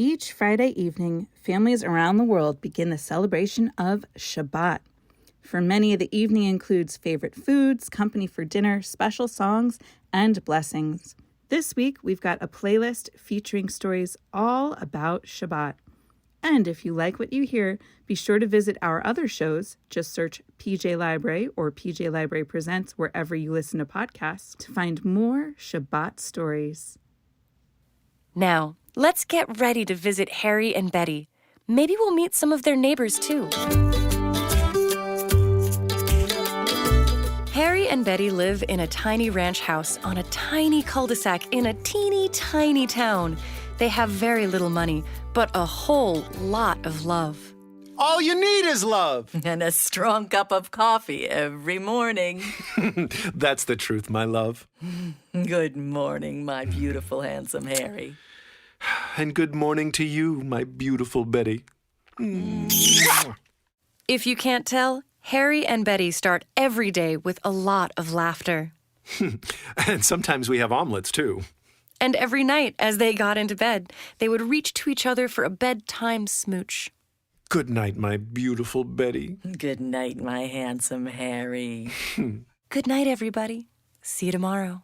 Each Friday evening, families around the world begin the celebration of Shabbat. For many, the evening includes favorite foods, company for dinner, special songs, and blessings. This week, we've got a playlist featuring stories all about Shabbat. And if you like what you hear, be sure to visit our other shows. Just search PJ Library or PJ Library Presents wherever you listen to podcasts to find more Shabbat stories. Now, let's get ready to visit Harry and Betty. Maybe we'll meet some of their neighbors, too. Harry and Betty live in a tiny ranch house on a tiny cul-de-sac in a teeny tiny town. They have very little money, but a whole lot of love. All you need is love. And a strong cup of coffee every morning. That's the truth, my love. Good morning, my beautiful, handsome Harry. And good morning to you, my beautiful Betty. If you can't tell, Harry and Betty start every day with a lot of laughter. And sometimes we have omelets, too. And every night, as they got into bed, they would reach to each other for a bedtime smooch. Good night, my beautiful Betty. Good night, my handsome Harry. Good night, everybody. See you tomorrow.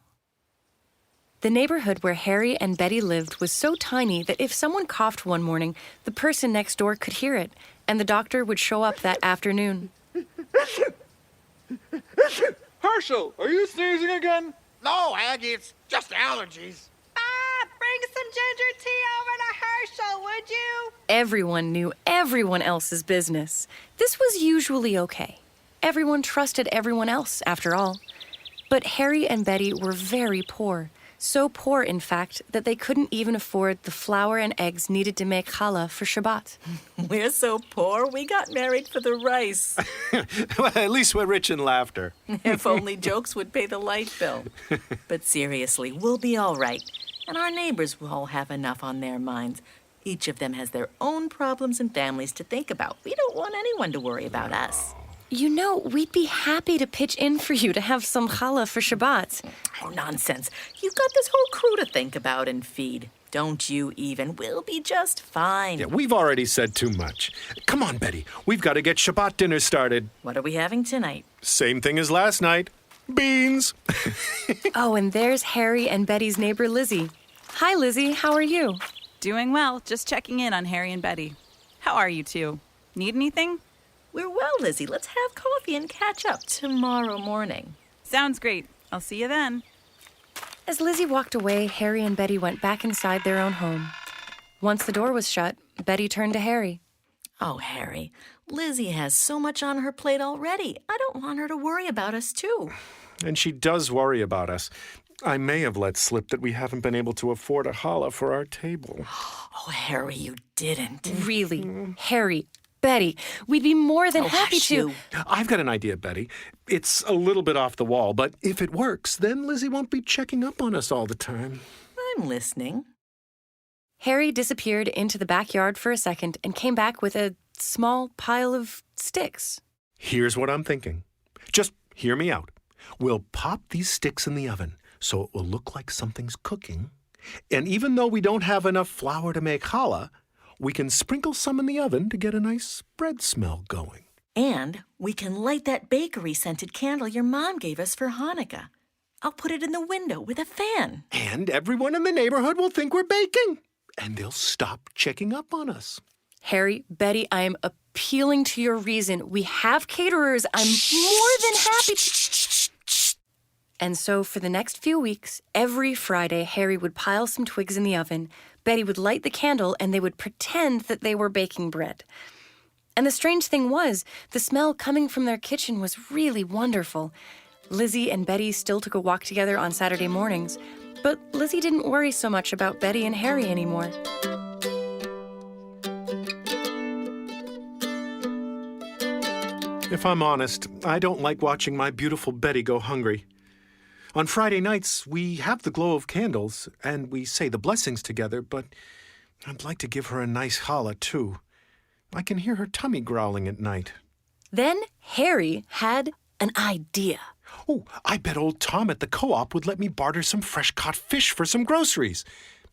The neighborhood where Harry and Betty lived was so tiny that if someone coughed one morning, the person next door could hear it, and the doctor would show up that afternoon. Herschel, are you sneezing again? No, Aggie, it's just allergies. Bring some ginger tea over to Herschel, would you? Everyone knew everyone else's business. This was usually okay. Everyone trusted everyone else, after all. But Harry and Betty were very poor. So poor, in fact, that they couldn't even afford the flour and eggs needed to make challah for Shabbat. We're so poor, we got married for the rice. Well, at least we're rich in laughter. If only jokes would pay the light bill. But seriously, we'll be all right. And our neighbors will all have enough on their minds. Each of them has their own problems and families to think about. We don't want anyone to worry about us. You know, we'd be happy to pitch in for you to have some challah for Shabbat. Oh, nonsense. You've got this whole crew to think about and feed. Don't you even. We'll be just fine. Yeah, we've already said too much. Come on, Betty. We've got to get Shabbat dinner started. What are we having tonight? Same thing as last night. Beans. Oh, and there's Harry and Betty's neighbor, Lizzie. Hi, Lizzie. How are you? Doing well, just checking in on Harry and Betty. How are you two? Need anything? We're well, Lizzie. Let's have coffee and catch up tomorrow morning. Sounds great. I'll see you then. As Lizzie walked away, Harry and Betty went back inside their own home. Once the door was shut, Betty turned to Harry. Oh, Harry, Lizzie has so much on her plate already. I don't want her to worry about us, too. And she does worry about us. I may have let slip that we haven't been able to afford a challah for our table. Oh, Harry, you didn't. Really? Harry, Betty, we'd be more than happy to... You. I've got an idea, Betty. It's a little bit off the wall, but if it works, then Lizzie won't be checking up on us all the time. I'm listening. Harry disappeared into the backyard for a second and came back with a small pile of sticks. Here's what I'm thinking. Just hear me out. We'll pop these sticks in the oven so it will look like something's cooking. And even though we don't have enough flour to make challah, we can sprinkle some in the oven to get a nice bread smell going. And we can light that bakery-scented candle your mom gave us for Hanukkah. I'll put it in the window with a fan. And everyone in the neighborhood will think we're baking. And they'll stop checking up on us. Harry, Betty, I am appealing to your reason. We have caterers. I'm more than happy to... And so for the next few weeks, every Friday, Harry would pile some twigs in the oven, Betty would light the candle, and they would pretend that they were baking bread. And the strange thing was, the smell coming from their kitchen was really wonderful. Lizzie and Betty still took a walk together on Saturday mornings, but Lizzie didn't worry so much about Betty and Harry anymore. If I'm honest, I don't like watching my beautiful Betty go hungry. On Friday nights, we have the glow of candles, and we say the blessings together, but I'd like to give her a nice challah, too. I can hear her tummy growling at night. Then Harry had an idea. Oh, I bet old Tom at the co-op would let me barter some fresh-caught fish for some groceries.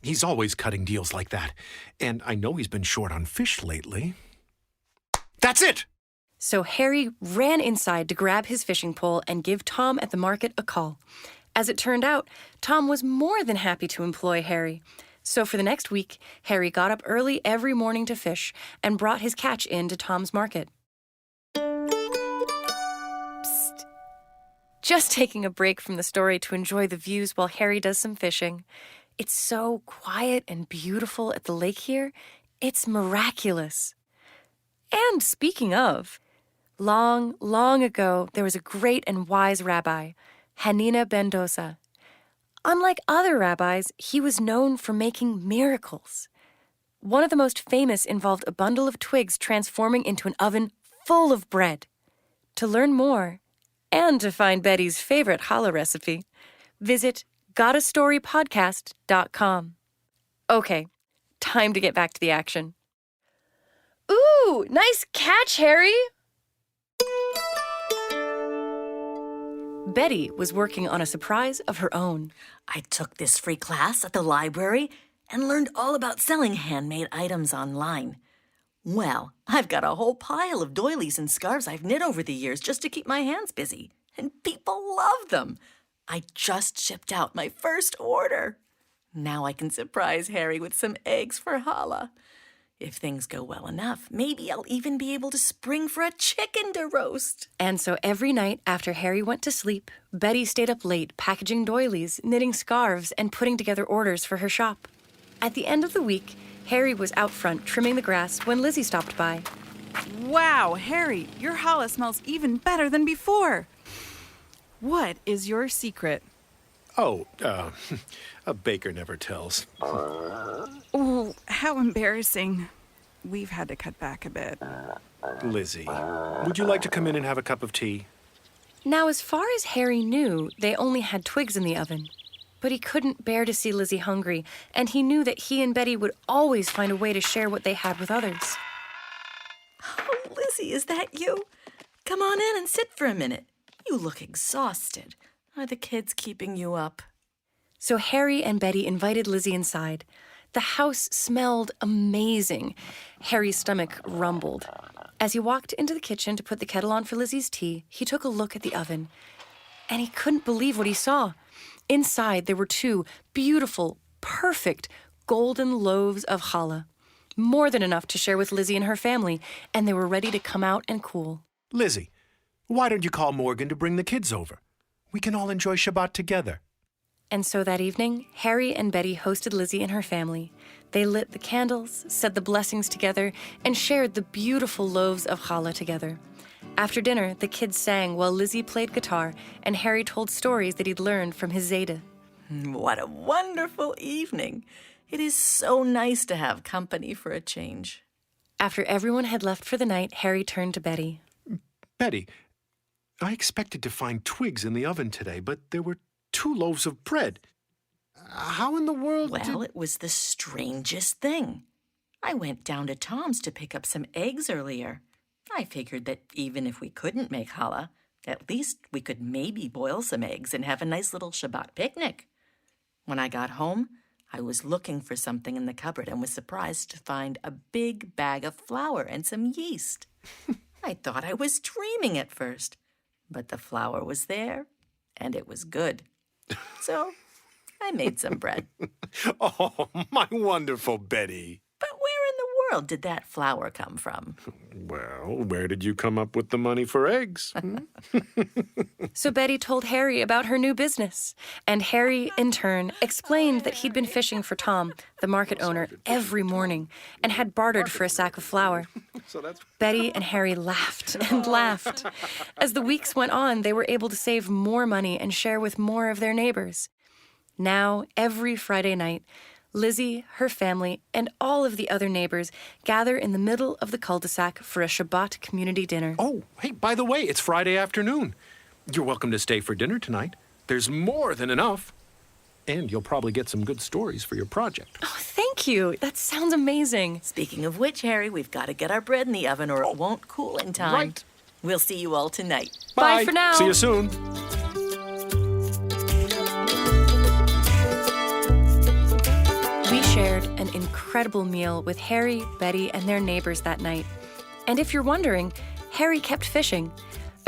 He's always cutting deals like that. And I know he's been short on fish lately. That's it! So Harry ran inside to grab his fishing pole and give Tom at the market a call. As it turned out, Tom was more than happy to employ Harry. So for the next week, Harry got up early every morning to fish and brought his catch in to Tom's market. Psst. Just taking a break from the story to enjoy the views while Harry does some fishing. It's so quiet and beautiful at the lake here. It's miraculous. And speaking of, long, long ago, there was a great and wise rabbi, Hanina ben Dosa. Unlike other rabbis, he was known for making miracles. One of the most famous involved a bundle of twigs transforming into an oven full of bread. To learn more, and to find Betty's favorite challah recipe, visit gotastorypodcast.com. Okay, time to get back to the action. Ooh, nice catch, Harry! Betty was working on a surprise of her own. I took this free class at the library and learned all about selling handmade items online. Well, I've got a whole pile of doilies and scarves I've knit over the years just to keep my hands busy, and people love them. I just shipped out my first order. Now I can surprise Harry with some eggs for challah. If things go well enough, maybe I'll even be able to spring for a chicken to roast. And so every night after Harry went to sleep, Betty stayed up late packaging doilies, knitting scarves, and putting together orders for her shop. At the end of the week, Harry was out front trimming the grass when Lizzie stopped by. Wow, Harry, your challah smells even better than before. What is your secret? Oh, a baker never tells. Oh, how embarrassing. We've had to cut back a bit. Lizzie, would you like to come in and have a cup of tea? Now, as far as Harry knew, they only had twigs in the oven. But he couldn't bear to see Lizzie hungry, and he knew that he and Betty would always find a way to share what they had with others. Oh, Lizzie, is that you? Come on in and sit for a minute. You look exhausted. Are the kids keeping you up? So Harry and Betty invited Lizzie inside. The house smelled amazing. Harry's stomach rumbled. As he walked into the kitchen to put the kettle on for Lizzie's tea, he took a look at the oven. And he couldn't believe what he saw. Inside, there were 2 beautiful, perfect, golden loaves of challah. More than enough to share with Lizzie and her family, and they were ready to come out and cool. Lizzie, why don't you call Morgan to bring the kids over? We can all enjoy Shabbat together. And so that evening, Harry and Betty hosted Lizzie and her family. They lit the candles, said the blessings together, and shared the beautiful loaves of challah together. After dinner, the kids sang while Lizzie played guitar, and Harry told stories that he'd learned from his Zayda. What a wonderful evening. It is so nice to have company for a change. After everyone had left for the night, Harry turned to Betty. Betty, I expected to find twigs in the oven today, but there were 2 loaves of bread. How in the world Well, it was the strangest thing. I went down to Tom's to pick up some eggs earlier. I figured that even if we couldn't make challah, at least we could maybe boil some eggs and have a nice little Shabbat picnic. When I got home, I was looking for something in the cupboard and was surprised to find a big bag of flour and some yeast. I thought I was dreaming at first, but the flour was there, and it was good. So I made some bread. Oh, my wonderful Betty. But where in the world did that flour come from? Well, where did you come up with the money for eggs? So Betty told Harry about her new business, and Harry, in turn, explained that he'd been fishing for Tom, the market owner, every morning, and had bartered for a sack of flour. Betty and Harry laughed and laughed. As the weeks went on, they were able to save more money and share with more of their neighbors. Now, every Friday night, Lizzie, her family, and all of the other neighbors gather in the middle of the cul-de-sac for a Shabbat community dinner. Oh, hey, by the way, it's Friday afternoon. You're welcome to stay for dinner tonight. There's more than enough. And you'll probably get some good stories for your project. Oh, thank you. That sounds amazing. Speaking of which, Harry, we've got to get our bread in the oven or it won't cool in time. Right. We'll see you all tonight. Bye for now. See you soon. We shared an incredible meal with Harry, Betty, and their neighbors that night. And if you're wondering, Harry kept fishing.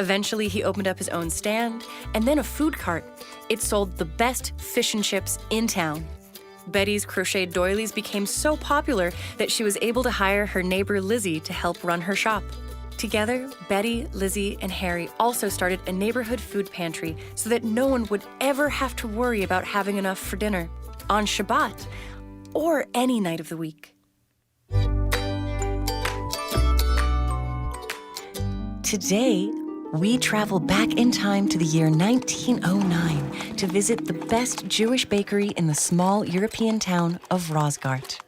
Eventually, he opened up his own stand and then a food cart. It sold the best fish and chips in town. Betty's crocheted doilies became so popular that she was able to hire her neighbor Lizzie to help run her shop. Together, Betty, Lizzie, and Harry also started a neighborhood food pantry so that no one would ever have to worry about having enough for dinner on Shabbat or any night of the week. Today, we travel back in time to the year 1909 to visit the best Jewish bakery in the small European town of Rosgart.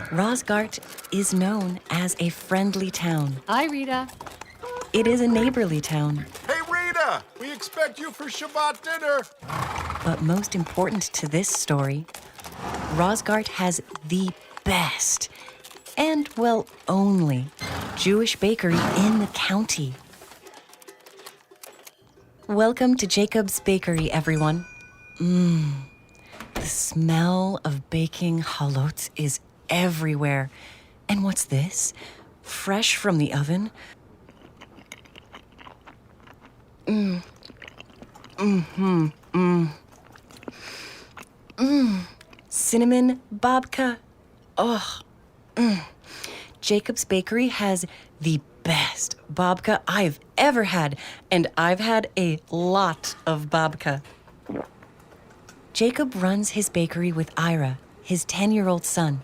Rosgart is known as a friendly town. Hi, Rita. It is a neighborly town. Hey, Rita, we expect you for Shabbat dinner. But most important to this story, Rosgart has the best and, well, only Jewish bakery in the county. Welcome to Jacob's Bakery, everyone. The smell of baking halot is everywhere. And what's this? Fresh from the oven? Cinnamon babka. Jacob's Bakery has the best babka I've ever had, and I've had a lot of babka. Jacob runs his bakery with Ira, his 10-year-old son.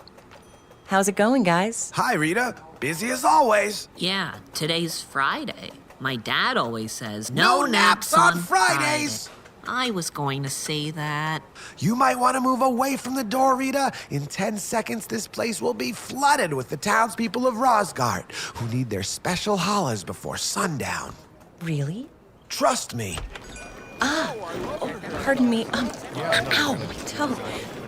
How's it going, guys? Hi, Rita. Busy as always. Yeah, today's Friday. My dad always says, No naps on Fridays. Friday. I was going to say that. You might want to move away from the door, Rita. In 10 seconds, this place will be flooded with the townspeople of Rosgart who need their special challahs before sundown. Really? Trust me. Pardon me. Ow, my toe.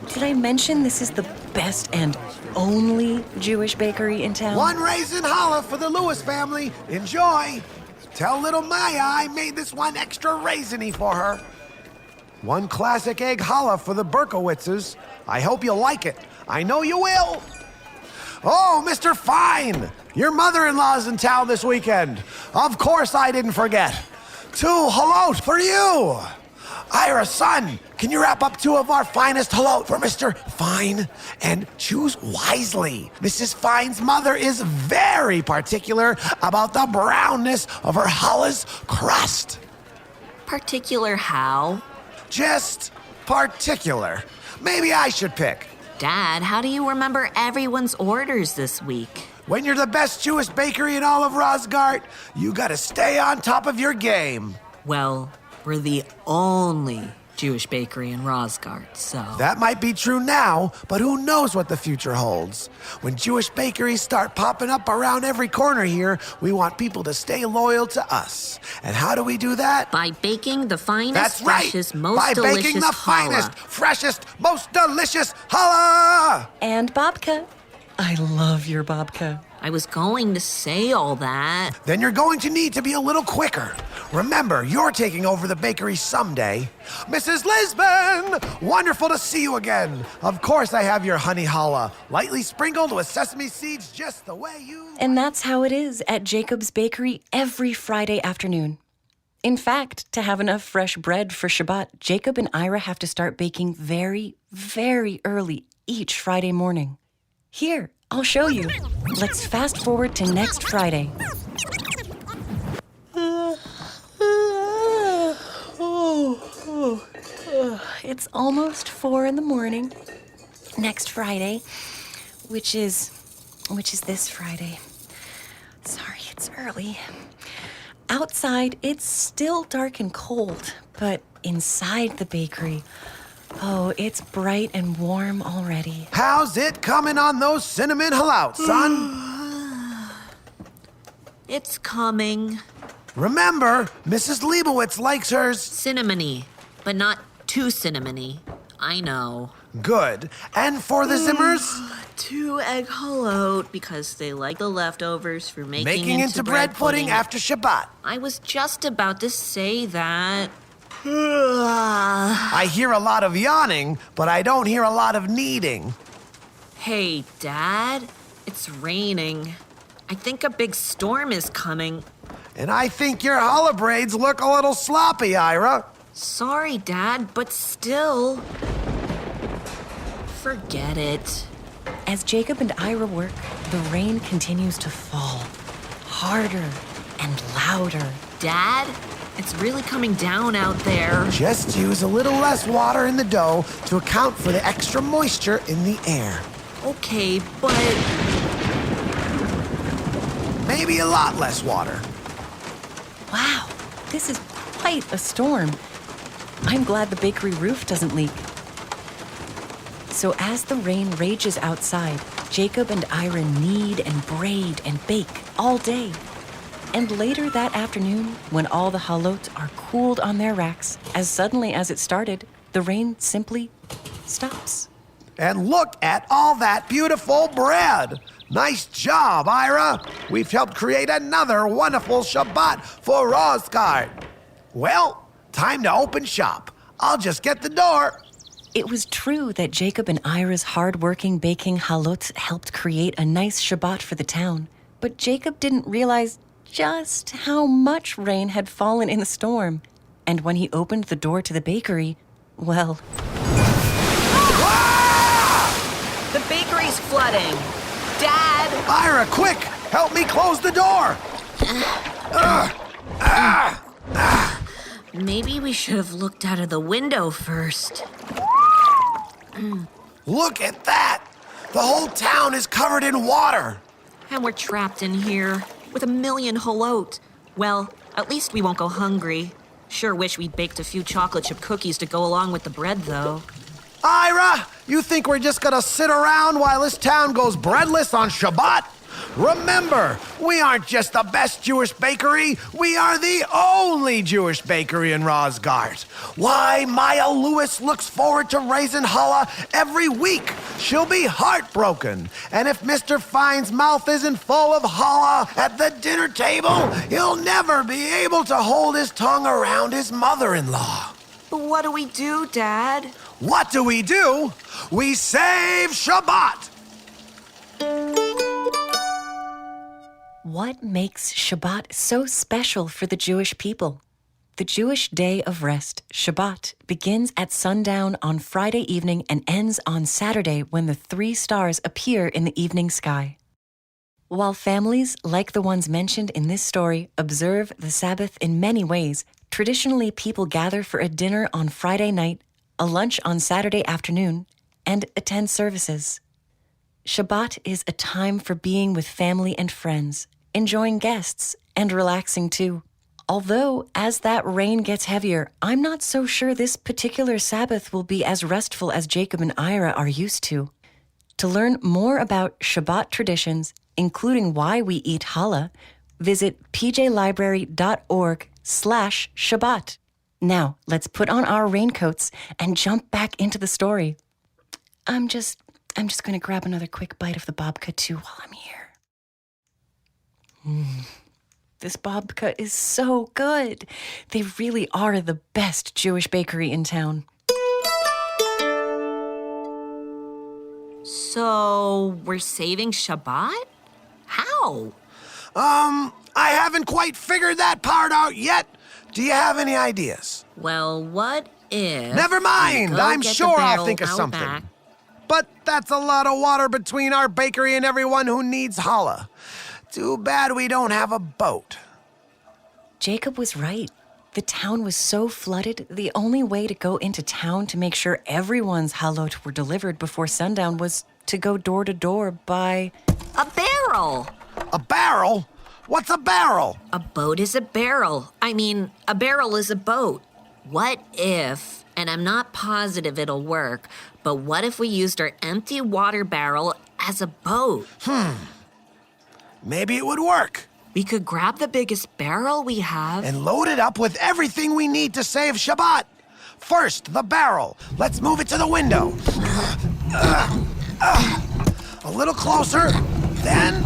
Did I mention this is the best and only Jewish bakery in town? One raisin challah for the Lewis family. Enjoy. Tell little Maya I made this one extra raisiny for her. One classic egg challah for the Berkowitzes. I hope you'll like it. I know you will. Oh, Mr. Fine, your mother-in-law's in town this weekend. Of course I didn't forget. 2 halot for you. Ira, son, can you wrap up 2 of our finest halot for Mr. Fine? And choose wisely. Mrs. Fine's mother is very particular about the brownness of her challah's crust. Particular how? Just particular. Maybe I should pick. Dad, how do you remember everyone's orders this week? When you're the best Jewish bakery in all of Rosgart, you gotta stay on top of your game. Well, we're the only Jewish bakery in Rosgart, so... That might be true now, but who knows what the future holds. When Jewish bakeries start popping up around every corner here, we want people to stay loyal to us. And how do we do that? By baking the finest, That's right! freshest, most By delicious baking the challah. finest, freshest, most delicious challah! And babka. I love your babka. I was going to say all that. Then you're going to need to be a little quicker. Remember, you're taking over the bakery someday. Mrs. Lisbon! Wonderful to see you again. Of course I have your honey challah, lightly sprinkled with sesame seeds just the way you... And that's how it is at Jacob's Bakery every Friday afternoon. In fact, to have enough fresh bread for Shabbat, Jacob and Ira have to start baking very, very early each Friday morning. Here, I'll show you. Let's fast forward to next Friday. It's almost 4 in the morning. Next Friday, which is this Friday. Sorry, it's early. Outside, it's still dark and cold, but inside the bakery, oh, it's bright and warm already. How's it coming on those cinnamon halot, son? It's coming. Remember, Mrs. Leibowitz likes hers. Cinnamony, but not too cinnamony. I know. Good. And for the Zimmers? 2 egg halot because they like the leftovers for making Making into bread pudding after Shabbat. I was just about to say that. I hear a lot of yawning, but I don't hear a lot of kneading. Hey, Dad. It's raining. I think a big storm is coming. And I think your challah braids look a little sloppy, Ira. Sorry, Dad, but still. Forget it. As Jacob and Ira work, the rain continues to fall. Harder and louder. Dad, it's really coming down out there. Just use a little less water in the dough to account for the extra moisture in the air. Okay, but... Maybe a lot less water. Wow, this is quite a storm. I'm glad the bakery roof doesn't leak. So as the rain rages outside, Jacob and Ira knead and braid and bake all day. And later that afternoon, when all the halot are cooled on their racks, as suddenly as it started, the rain simply stops. And look at all that beautiful bread. Nice job, Ira. We've helped create another wonderful Shabbat for Rosgard. Well, time to open shop. I'll just get the door. It was true that Jacob and Ira's hard-working baking halot helped create a nice Shabbat for the town. But Jacob didn't realize just how much rain had fallen in the storm. And when he opened the door to the bakery, well... The bakery's flooding. Dad! Ira, quick! Help me close the door! Maybe we should have looked out of the window first. Look at that! The whole town is covered in water. And we're trapped in here with 1,000,000 halot. Well, at least we won't go hungry. Sure wish we'd baked a few chocolate chip cookies to go along with the bread, though. Ira, you think we're just gonna sit around while this town goes breadless on Shabbat? Remember, we aren't just the best Jewish bakery, we are the only Jewish bakery in Rosgard. Why, Maya Lewis looks forward to raising challah every week. She'll be heartbroken. And if Mr. Fine's mouth isn't full of challah at the dinner table, he'll never be able to hold his tongue around his mother-in-law. But what do we do, Dad? What do? We save Shabbat! What makes Shabbat so special for the Jewish people? The Jewish day of rest, Shabbat, begins at sundown on Friday evening and ends on Saturday when the 3 stars appear in the evening sky. While families, like the ones mentioned in this story, observe the Sabbath in many ways, traditionally people gather for a dinner on Friday night, a lunch on Saturday afternoon, and attend services. Shabbat is a time for being with family and friends, enjoying guests, and relaxing too. Although, as that rain gets heavier, I'm not so sure this particular Sabbath will be as restful as Jacob and Ira are used to. To learn more about Shabbat traditions, including why we eat challah, visit pjlibrary.org/Shabbat. Now, let's put on our raincoats and jump back into the story. I'm just going to grab another quick bite of the babka too while I'm here. This babka is so good. They really are the best Jewish bakery in town. So, we're saving Shabbat? How? I haven't quite figured that part out yet. Do you have any ideas? Well, what if... Never mind. we go I'm get the sure I'll barrel think of out something. back? But that's a lot of water between our bakery and everyone who needs challah. Too bad we don't have a boat. Jacob was right. The town was so flooded, the only way to go into town to make sure everyone's halot were delivered before sundown was to go door to door by... A barrel! A barrel? What's a barrel? A boat is a barrel. I mean, a barrel is a boat. What if, and I'm not positive it'll work, but what if we used our empty water barrel as a boat? Maybe it would work. We could grab the biggest barrel we have. And load it up with everything we need to save Shabbat. First, the barrel. Let's move it to the window. A little closer. Then...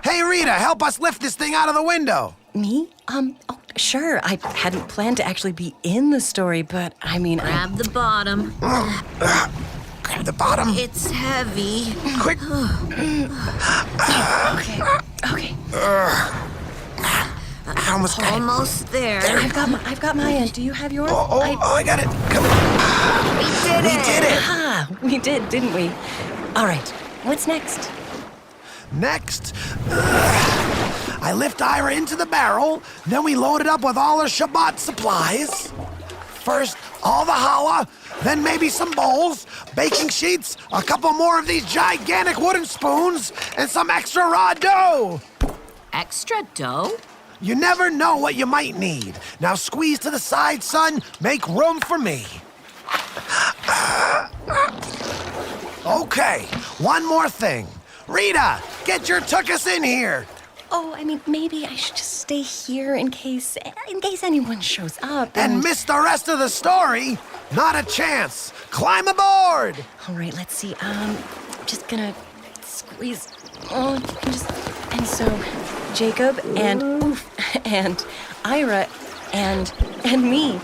Hey, Rita, help us lift this thing out of the window. Me? Oh, Sure, I hadn't planned to actually be in the story, but I mean, Grab the bottom. Grab the bottom. It's heavy. Quick. Okay. Almost got it. Almost there. I've got my end. Do you have yours? I got it. Come on. We did it. Ah, we did, didn't we? All right. What's next? Next, I lift Ira into the barrel, then we load it up with all our Shabbat supplies. First, all the challah, then maybe some bowls, baking sheets, a couple more of these gigantic wooden spoons, and some extra raw dough. Extra dough? You never know what you might need. Now squeeze to the side, son. Make room for me. Okay, one more thing. Rita, get your tuchus in here. Oh, I mean, maybe I should just stay here in case anyone shows up. And miss the rest of the story? Not a chance. Climb aboard. All right, let's see. I'm just gonna squeeze. Oh, and so Jacob and Ira and me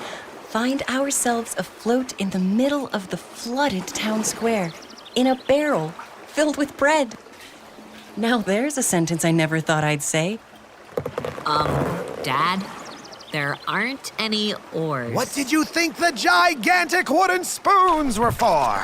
find ourselves afloat in the middle of the flooded town square in a barrel filled with bread. Now there's a sentence I never thought I'd say. Dad, there aren't any oars. What did you think the gigantic wooden spoons were for?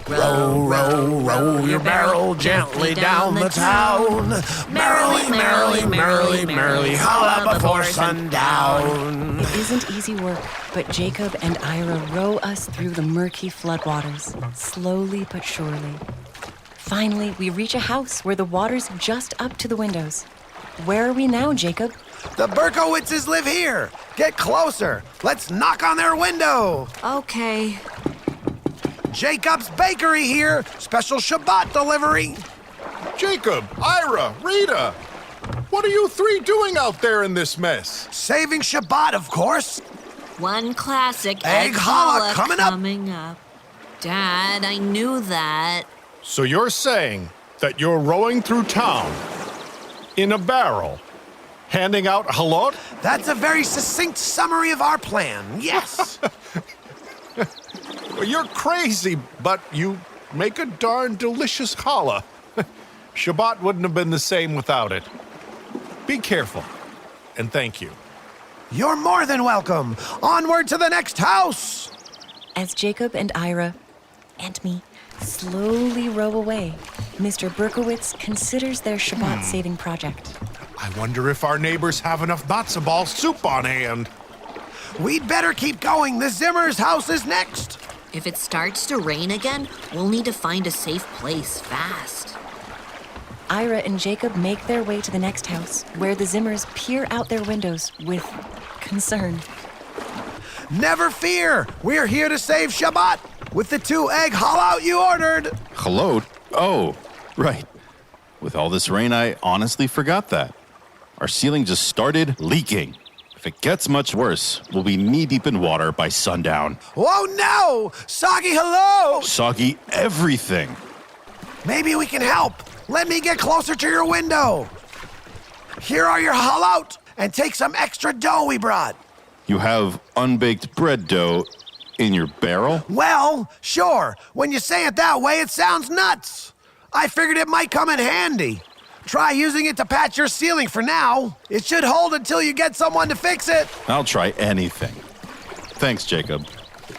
Row, row, row your barrel gently down the town. Merrily, merrily, merrily, merrily, holla before sundown. It isn't easy work, but Jacob and Ira row us through the murky floodwaters, slowly but surely. Finally, we reach a house where the water's just up to the windows. Where are we now, Jacob? The Berkowitzes live here. Get closer. Let's knock on their window. Okay. Jacob's Bakery here. Special Shabbat delivery. Jacob, Ira, Rita, what are you three doing out there in this mess? Saving Shabbat, of course. One classic Egg challah coming up. Dad, I knew that. So you're saying that you're rowing through town in a barrel, handing out halot? That's a very succinct summary of our plan. Yes. Well, you're crazy, but you make a darn delicious challah. Shabbat wouldn't have been the same without it. Be careful, and thank you. You're more than welcome. Onward to the next house. As Jacob and Ira and me slowly row away, Mr. Berkowitz considers their Shabbat saving project. I wonder if our neighbors have enough matzo ball soup on hand. We'd better keep going. The Zimmer's house is next. If it starts to rain again, we'll need to find a safe place fast. Ira and Jacob make their way to the next house, where the Zimmers peer out their windows with concern. Never fear. We're here to save Shabbat with the 2 egg challah you ordered. Halot? Oh, right. With all this rain, I honestly forgot that. Our ceiling just started leaking. If it gets much worse, we'll be knee-deep in water by sundown. Whoa, no! Soggy hello! Soggy everything. Maybe we can help. Let me get closer to your window. Here are your halot, and take some extra dough we brought. You have unbaked bread dough in your barrel? Well, sure. When you say it that way, it sounds nuts. I figured it might come in handy. Try using it to patch your ceiling for now. It should hold until you get someone to fix it. I'll try anything. Thanks, Jacob.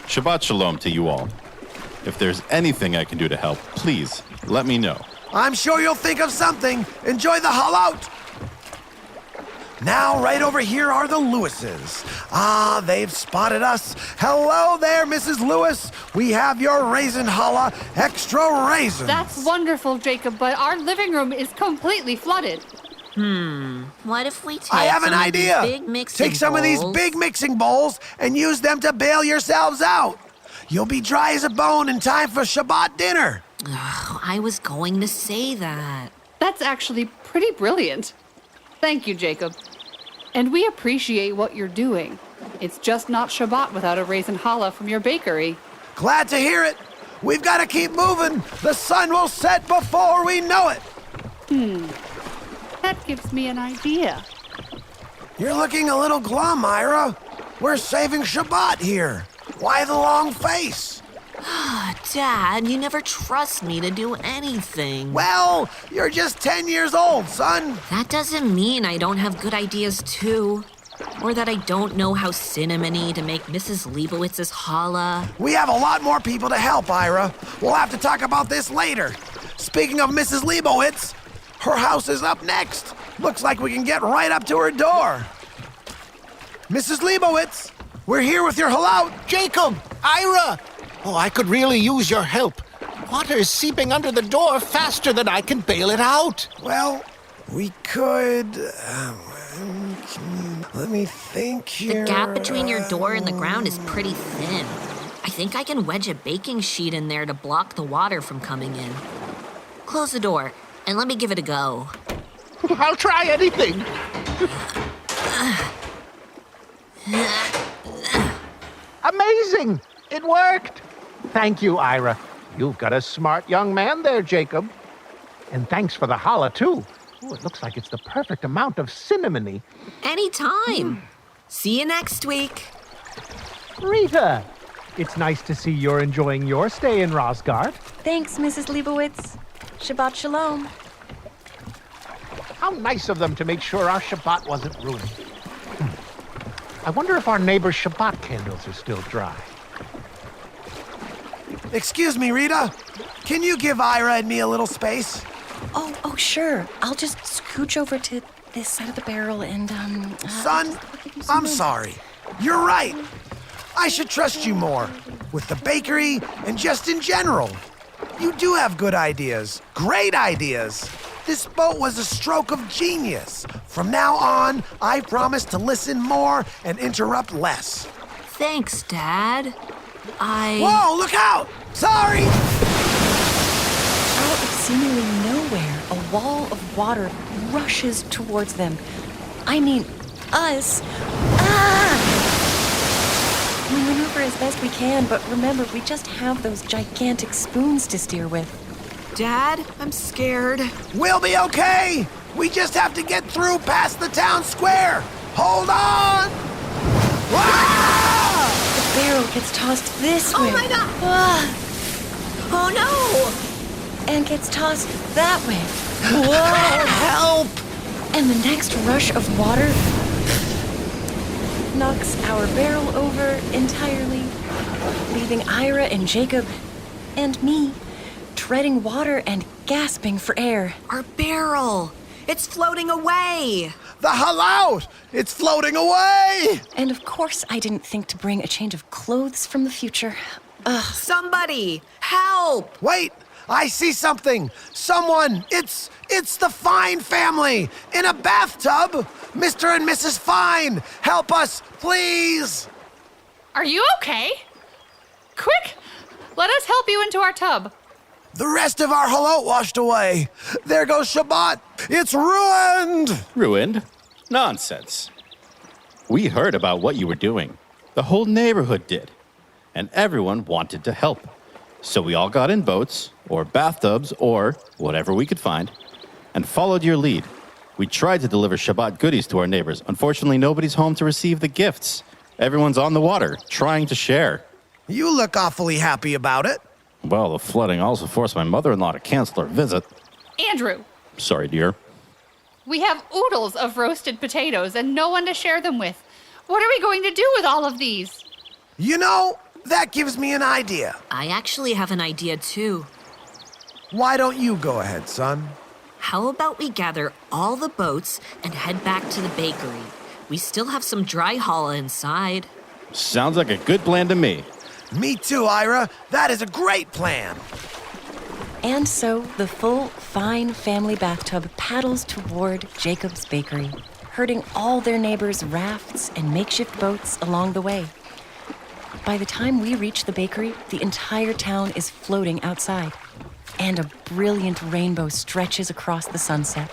Shabbat shalom to you all. If there's anything I can do to help, please let me know. I'm sure you'll think of something. Enjoy the halot. Now, right over here are the Lewises. Ah, they've spotted us. Hello there, Mrs. Lewis. We have your raisin challah, extra raisins. That's wonderful, Jacob, but our living room is completely flooded. What if we take I have some an of these idea. big mixing Take some of these bowls? big mixing bowls and use them to bail yourselves out. You'll be dry as a bone in time for Shabbat dinner. I was going to say that. That's actually pretty brilliant. Thank you, Jacob. And we appreciate what you're doing. It's just not Shabbat without a raisin challah from your bakery. Glad to hear it. We've got to keep moving. The sun will set before we know it. That gives me an idea. You're looking a little glum, Ira. We're saving Shabbat here. Why the long face? Dad, you never trust me to do anything. Well, you're just 10 years old, son. That doesn't mean I don't have good ideas, too. Or that I don't know how cinnamony to make Mrs. Leibowitz's challah. We have a lot more people to help, Ira. We'll have to talk about this later. Speaking of Mrs. Leibowitz, her house is up next. Looks like we can get right up to her door. Mrs. Leibowitz, we're here with your hallout. Jacob! Ira! Oh, I could really use your help. Water is seeping under the door faster than I can bail it out. Well, we could... let me think here. The gap between your door and the ground is pretty thin. I think I can wedge a baking sheet in there to block the water from coming in. Close the door, and let me give it a go. I'll try anything. Amazing! It worked! Thank you, Ira. You've got a smart young man there, Jacob. And thanks for the challah, too. Ooh, it looks like it's the perfect amount of cinnamony. Anytime. See you next week. Rita, it's nice to see you're enjoying your stay in Rosgart. Thanks, Mrs. Leibowitz. Shabbat Shalom. How nice of them to make sure our Shabbat wasn't ruined. I wonder if our neighbor's Shabbat candles are still dry. Excuse me, Rita. Can you give Ira and me a little space? Oh, sure. I'll just scooch over to this side of the barrel and, Son, I'm sorry. You're right. I should trust you more. With the bakery and just in general. You do have good ideas. Great ideas. This boat was a stroke of genius. From now on, I promise to listen more and interrupt less. Thanks, Dad. Whoa, look out! Sorry! Out of seemingly nowhere, a wall of water rushes towards them. I mean, us. We maneuver as best we can, but remember, we just have those gigantic spoons to steer with. Dad, I'm scared. We'll be okay! We just have to get through past the town square! Hold on! Ah! The barrel gets tossed this way. Oh my God! Oh no! And gets tossed that way. Whoa! Help! And the next rush of water knocks our barrel over entirely, leaving Ira and Jacob and me treading water and gasping for air. Our barrel! It's floating away! The hallout! It's floating away! And of course I didn't think to bring a change of clothes from the future. Ugh. Somebody! Help! Wait! I see something! Someone! It's the Fine family! In a bathtub! Mr. and Mrs. Fine! Help us, please! Are you okay? Quick! Let us help you into our tub. The rest of our halot washed away. There goes Shabbat. It's ruined! Ruined? Nonsense. We heard about what you were doing. The whole neighborhood did. And everyone wanted to help. So we all got in boats, or bathtubs, or whatever we could find, and followed your lead. We tried to deliver Shabbat goodies to our neighbors. Unfortunately, nobody's home to receive the gifts. Everyone's on the water, trying to share. You look awfully happy about it. Well, the flooding also forced my mother-in-law to cancel her visit. Andrew, Sorry, dear. we have oodles of roasted potatoes and no one to share them with. What are we going to do with all of these? You know, that gives me an idea. I actually have an idea, too. Why don't you go ahead, son? How about we gather all the boats and head back to the bakery? We still have some dry challah inside. Sounds like a good plan to me. Me too, Ira. That is a great plan. And so the full Fine family bathtub paddles toward Jacob's bakery, herding all their neighbors' rafts and makeshift boats along the way. By the time we reach the bakery, the entire town is floating outside, and a brilliant rainbow stretches across the sunset.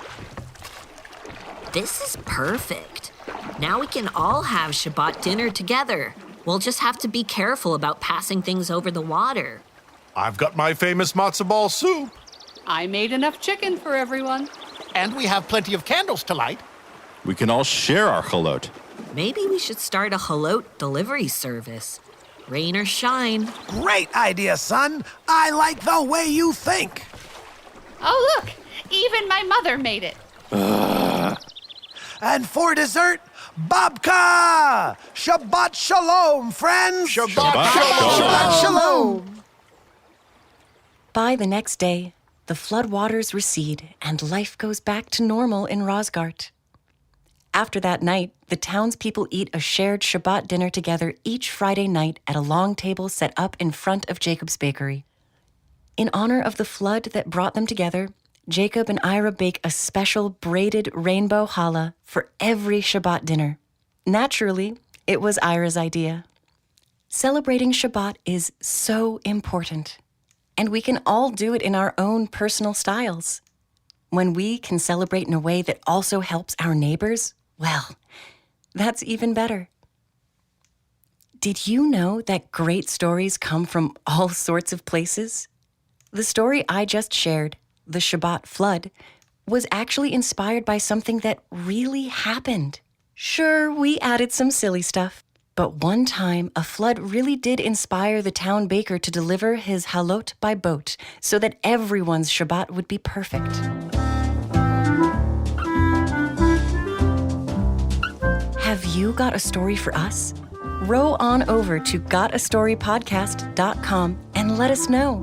This is perfect. Now we can all have Shabbat dinner together. We'll just have to be careful about passing things over the water. I've got my famous matzo ball soup. I made enough chicken for everyone. And we have plenty of candles to light. We can all share our chalot. Maybe we should start a halot delivery service. Rain or shine. Great idea, son. I like the way you think. Oh, look! Even my mother made it. And for dessert, babka! Shabbat shalom, friends! Shabbat Shabbat shalom! By the next day, the floodwaters recede and life goes back to normal in Rosgart. After that night, the townspeople eat a shared Shabbat dinner together each Friday night at a long table set up in front of Jacob's bakery. In honor of the flood that brought them together, Jacob and Ira bake a special braided rainbow challah for every Shabbat dinner. Naturally, it was Ira's idea. Celebrating Shabbat is so important, and we can all do it in our own personal styles. When we can celebrate in a way that also helps our neighbors, well, that's even better. Did you know that great stories come from all sorts of places? The story I just shared, the Shabbat flood, was actually inspired by something that really happened. Sure, we added some silly stuff, but one time a flood really did inspire the town baker to deliver his halot by boat so that everyone's Shabbat would be perfect. Have you got a story for us? Row on over to gotastorypodcast.com and let us know.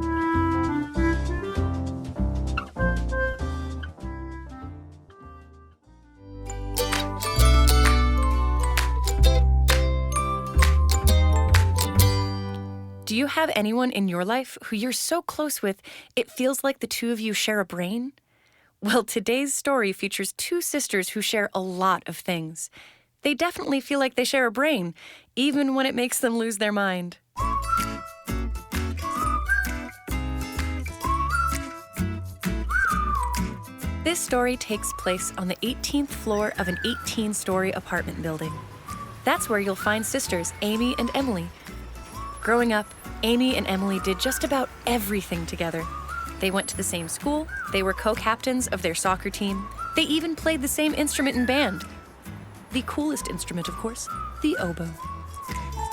Do you have anyone in your life who you're so close with, it feels like the two of you share a brain? Well, today's story features two sisters who share a lot of things. They definitely feel like they share a brain, even when it makes them lose their mind. This story takes place on the 18th floor of an 18-story apartment building. That's where you'll find sisters Amy and Emily. Growing up, Amy and Emily did just about everything together. They went to the same school, they were co-captains of their soccer team, they even played the same instrument in band. The coolest instrument, of course, the oboe.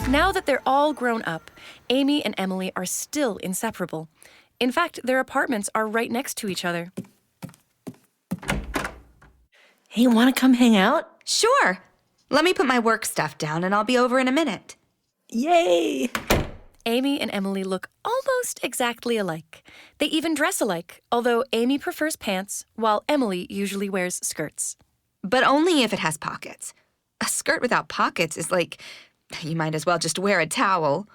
Now that they're all grown up, Amy and Emily are still inseparable. In fact, their apartments are right next to each other. Hey, want to come hang out? Sure. Let me put my work stuff down and I'll be over in a minute. Yay! Amy and Emily look almost exactly alike. They even dress alike, although Amy prefers pants, while Emily usually wears skirts. But only if it has pockets. A skirt without pockets is like, you might as well just wear a towel.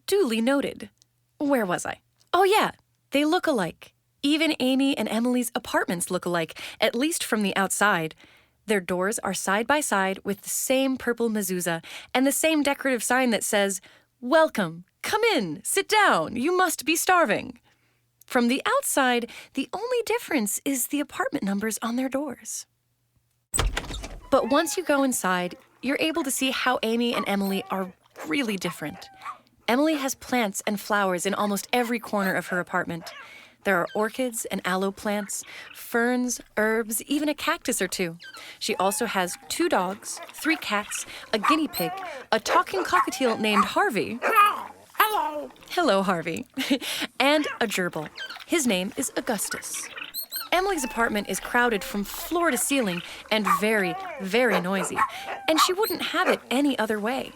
Duly noted. Where was I? Oh yeah, they look alike. Even Amy and Emily's apartments look alike, at least from the outside. Their doors are side by side with the same purple mezuzah and the same decorative sign that says, "Welcome, come in, sit down, you must be starving." From the outside, the only difference is the apartment numbers on their doors. But once you go inside, you're able to see how Amy and Emily are really different. Emily has plants and flowers in almost every corner of her apartment. There are orchids and aloe plants, ferns, herbs, even a cactus or two. She also has 2 dogs, 3 cats, a guinea pig, a talking cockatiel named Harvey. Hello. Hello, Harvey. And a gerbil. His name is Augustus. Emily's apartment is crowded from floor to ceiling and very, very noisy, and she wouldn't have it any other way.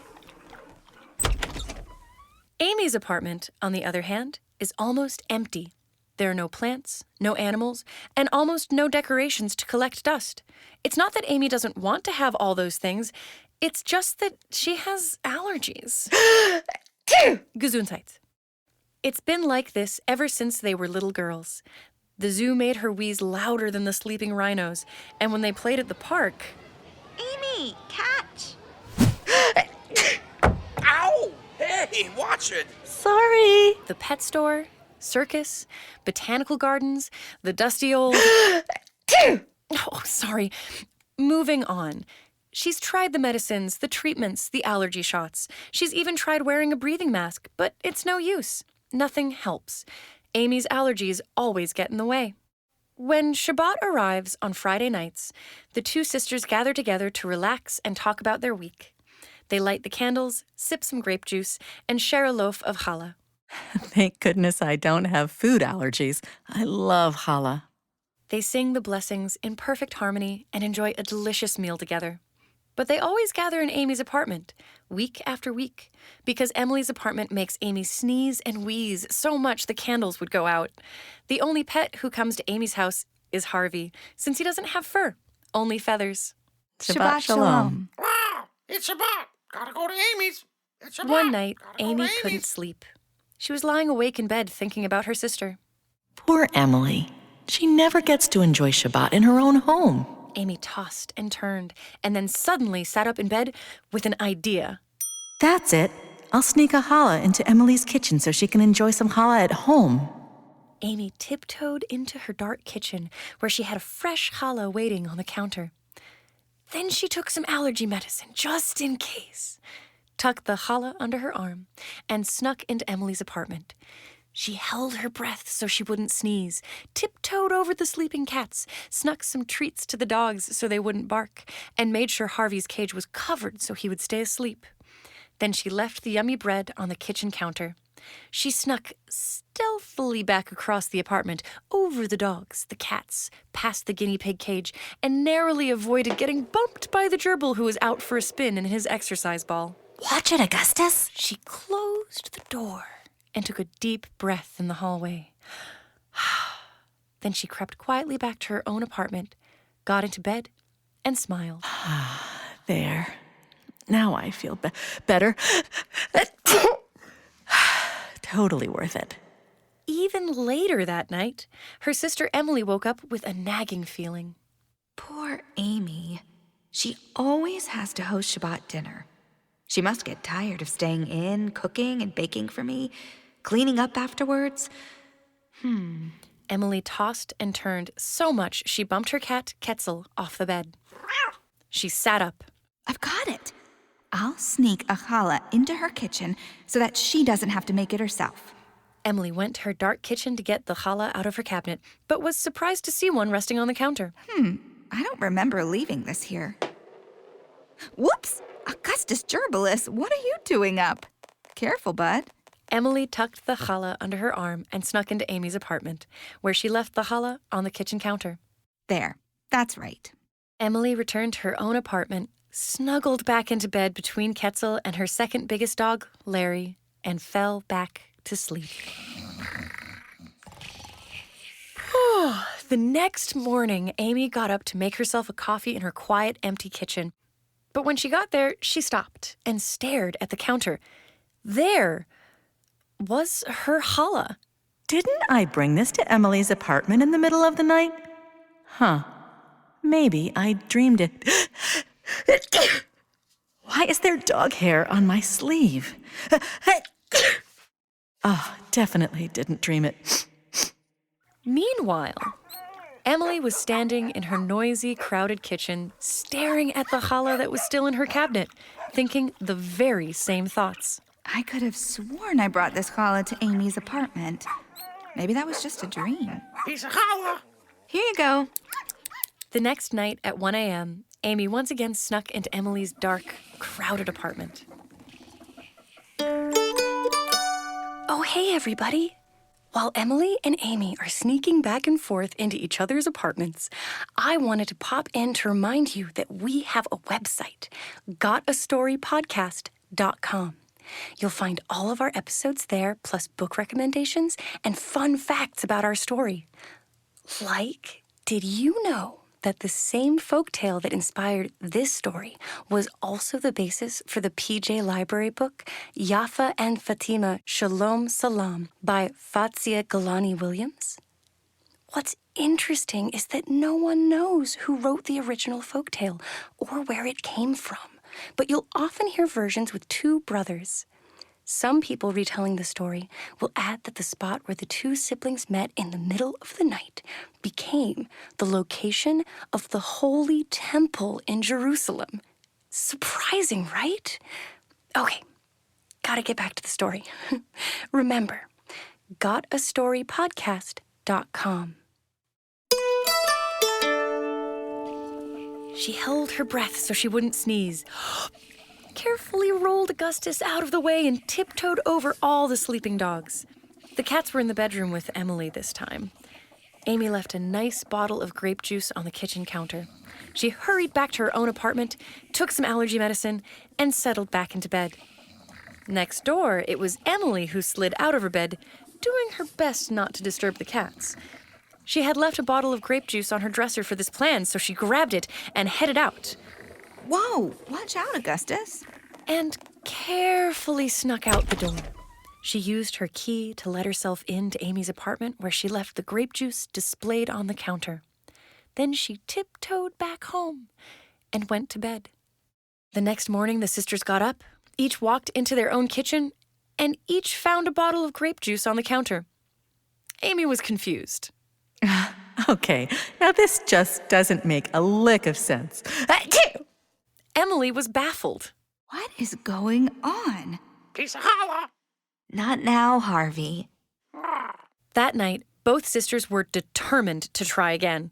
Amy's apartment, on the other hand, is almost empty. There are no plants, no animals, and almost no decorations to collect dust. It's not that Amy doesn't want to have all those things, it's just that she has allergies. Gesundheit. It's been like this ever since they were little girls. The zoo made her wheeze louder than the sleeping rhinos, and when they played at the park... Amy, catch! Ow! Hey, watch it! Sorry. The pet store, circus, botanical gardens, the dusty old... Oh, sorry. Moving on. She's tried the medicines, the treatments, the allergy shots. She's even tried wearing a breathing mask, but it's no use. Nothing helps. Amy's allergies always get in the way. When Shabbat arrives on Friday nights, the two sisters gather together to relax and talk about their week. They light the candles, sip some grape juice, and share a loaf of challah. Thank goodness I don't have food allergies. I love challah. They sing the blessings in perfect harmony and enjoy a delicious meal together. But they always gather in Amy's apartment, week after week, because Emily's apartment makes Amy sneeze and wheeze so much the candles would go out. The only pet who comes to Amy's house is Harvey, since he doesn't have fur, only feathers. Shabbat shalom. Wow, it's Shabbat. Gotta go to Amy's. It's Shabbat. One night, Gotta go to Amy Amy's. couldn't sleep. She was lying awake in bed thinking about her sister. Poor Emily. She never gets to enjoy Shabbat in her own home. Amy tossed and turned, and then suddenly sat up in bed with an idea. That's it. I'll sneak a challah into Emily's kitchen so she can enjoy some challah at home. Amy tiptoed into her dark kitchen, where she had a fresh challah waiting on the counter. Then she took some allergy medicine, just in case, tucked the challah under her arm, and snuck into Emily's apartment. She held her breath so she wouldn't sneeze, tiptoed over the sleeping cats, snuck some treats to the dogs so they wouldn't bark, and made sure Harvey's cage was covered so he would stay asleep. Then she left the yummy bread on the kitchen counter. She snuck stealthily back across the apartment, over the dogs, the cats, past the guinea pig cage, and narrowly avoided getting bumped by the gerbil who was out for a spin in his exercise ball. Watch it, Augustus. She closed the door and took a deep breath in the hallway. Then she crept quietly back to her own apartment, got into bed, and smiled. There. Now I feel better. Totally worth it. Even later that night, her sister Emily woke up with a nagging feeling. Poor Amy. She always has to host Shabbat dinner. She must get tired of staying in, cooking and baking for me, cleaning up afterwards. Emily tossed and turned so much she bumped her cat, Ketzel, off the bed. She sat up. I've got it. I'll sneak a challah into her kitchen so that she doesn't have to make it herself. Emily went to her dark kitchen to get the challah out of her cabinet, but was surprised to see one resting on the counter. I don't remember leaving this here. Whoops! Augustus Gerbilis, what are you doing up? Careful, bud. Emily tucked the challah under her arm and snuck into Amy's apartment, where she left the challah on the kitchen counter. There, that's right. Emily returned to her own apartment, snuggled back into bed between Ketzel and her second biggest dog, Larry, and fell back to sleep. The next morning, Amy got up to make herself a coffee in her quiet, empty kitchen. But when she got there, she stopped and stared at the counter. There was her challah. Didn't I bring this to Emily's apartment in the middle of the night? Maybe I dreamed it. Why is there dog hair on my sleeve? Definitely didn't dream it. Meanwhile, Emily was standing in her noisy, crowded kitchen, staring at the challah that was still in her cabinet, thinking the very same thoughts. I could have sworn I brought this challah to Amy's apartment. Maybe that was just a dream. Piece of challah. Here you go. The next night at 1 a.m., Amy once again snuck into Emily's dark, crowded apartment. Oh, hey, everybody. While Emily and Amy are sneaking back and forth into each other's apartments, I wanted to pop in to remind you that we have a website, gotastorypodcast.com. You'll find all of our episodes there, plus book recommendations and fun facts about our story. Like, did you know that the same folktale that inspired this story was also the basis for the PJ Library book, Yafa and Fatima Shalom Salam by Fatzia Galani Williams? What's interesting is that no one knows who wrote the original folktale or where it came from, but you'll often hear versions with two brothers. Some people retelling the story will add that the spot where the two siblings met in the middle of the night became the location of the Holy Temple in Jerusalem. Surprising, right? Okay, gotta get back to the story. Remember, gotastorypodcast.com. She held her breath so she wouldn't sneeze, carefully rolled Augustus out of the way and tiptoed over all the sleeping dogs. The cats were in the bedroom with Emily this time. Amy left a nice bottle of grape juice on the kitchen counter. She hurried back to her own apartment, took some allergy medicine, and settled back into bed. Next door, it was Emily who slid out of her bed, doing her best not to disturb the cats. She had left a bottle of grape juice on her dresser for this plan, so she grabbed it and headed out. Whoa, watch out, Augustus. And carefully snuck out the door. She used her key to let herself into Amy's apartment, where she left the grape juice displayed on the counter. Then she tiptoed back home and went to bed. The next morning, the sisters got up, each walked into their own kitchen, and each found a bottle of grape juice on the counter. Amy was confused. Okay, now this just doesn't make a lick of sense. Emily was baffled. What is going on? Piece of challah. Not now, Harvey. That night, both sisters were determined to try again.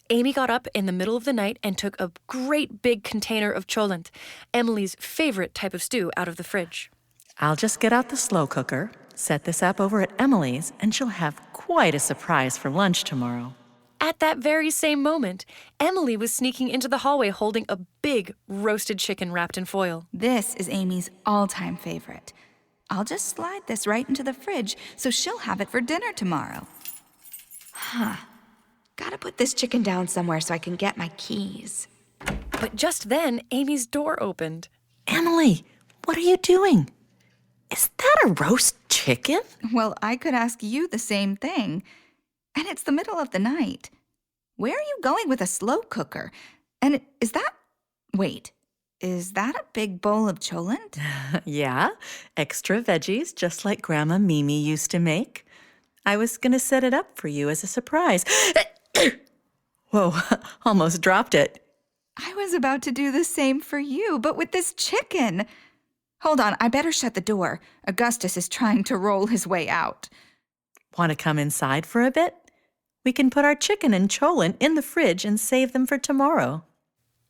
Amy got up in the middle of the night and took a great big container of cholent, Emily's favorite type of stew, out of the fridge. I'll just get out the slow cooker, set this up over at Emily's, and she'll have quite a surprise for lunch tomorrow. At that very same moment, Emily was sneaking into the hallway holding a big roasted chicken wrapped in foil. This is Amy's all-time favorite. I'll just slide this right into the fridge so she'll have it for dinner tomorrow. Gotta put this chicken down somewhere so I can get my keys. But just then, Amy's door opened. Emily, what are you doing? Is that a roast chicken? Well, I could ask you the same thing. And it's the middle of the night. Where are you going with a slow cooker? And is that a big bowl of cholent? Yeah, extra veggies, just like Grandma Mimi used to make. I was going to set it up for you as a surprise. Whoa, almost dropped it. I was about to do the same for you, but with this chicken. Hold on, I better shut the door. Augustus is trying to roll his way out. Want to come inside for a bit? We can put our chicken and cholent in the fridge and save them for tomorrow.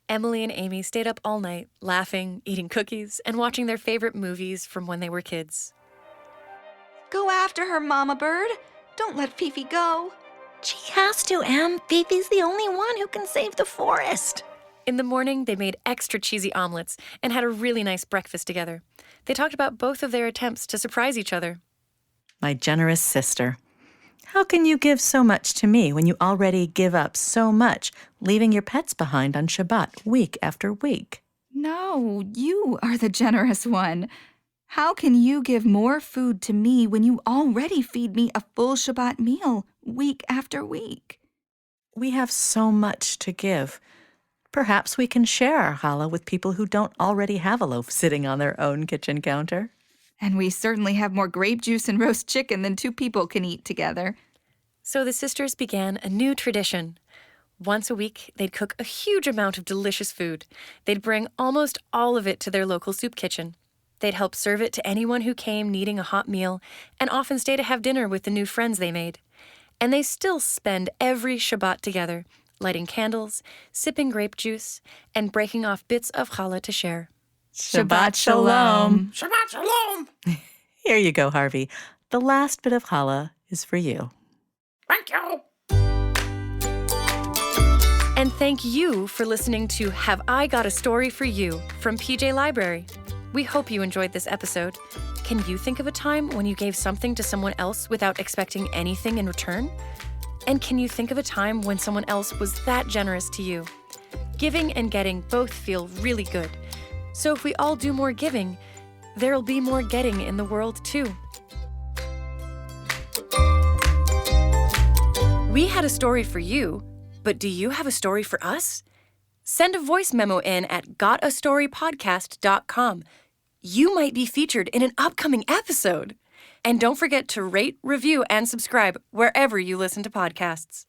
Emily and Amy stayed up all night, laughing, eating cookies, and watching their favorite movies from when they were kids. Go after her, Mama Bird. Don't let Fifi go. She has to, Em. Fifi's the only one who can save the forest. In the morning, they made extra cheesy omelets and had a really nice breakfast together. They talked about both of their attempts to surprise each other. My generous sister. How can you give so much to me when you already give up so much, leaving your pets behind on Shabbat week after week? No, you are the generous one. How can you give more food to me when you already feed me a full Shabbat meal week after week? We have so much to give. Perhaps we can share our challah with people who don't already have a loaf sitting on their own kitchen counter. And we certainly have more grape juice and roast chicken than two people can eat together. So the sisters began a new tradition. Once a week, they'd cook a huge amount of delicious food. They'd bring almost all of it to their local soup kitchen. They'd help serve it to anyone who came needing a hot meal, and often stay to have dinner with the new friends they made. And they still spend every Shabbat together, lighting candles, sipping grape juice, and breaking off bits of challah to share. Shabbat Shalom. Shabbat Shalom. Here you go, Harvey. The last bit of challah is for you. Thank you. And thank you for listening to Have I Got a Story for You from PJ Library. We hope you enjoyed this episode. Can you think of a time when you gave something to someone else without expecting anything in return? And can you think of a time when someone else was that generous to you? Giving and getting both feel really good. So if we all do more giving, there'll be more getting in the world too. We had a story for you, but do you have a story for us? Send a voice memo in at gotastorypodcast.com. You might be featured in an upcoming episode. And don't forget to rate, review, and subscribe wherever you listen to podcasts.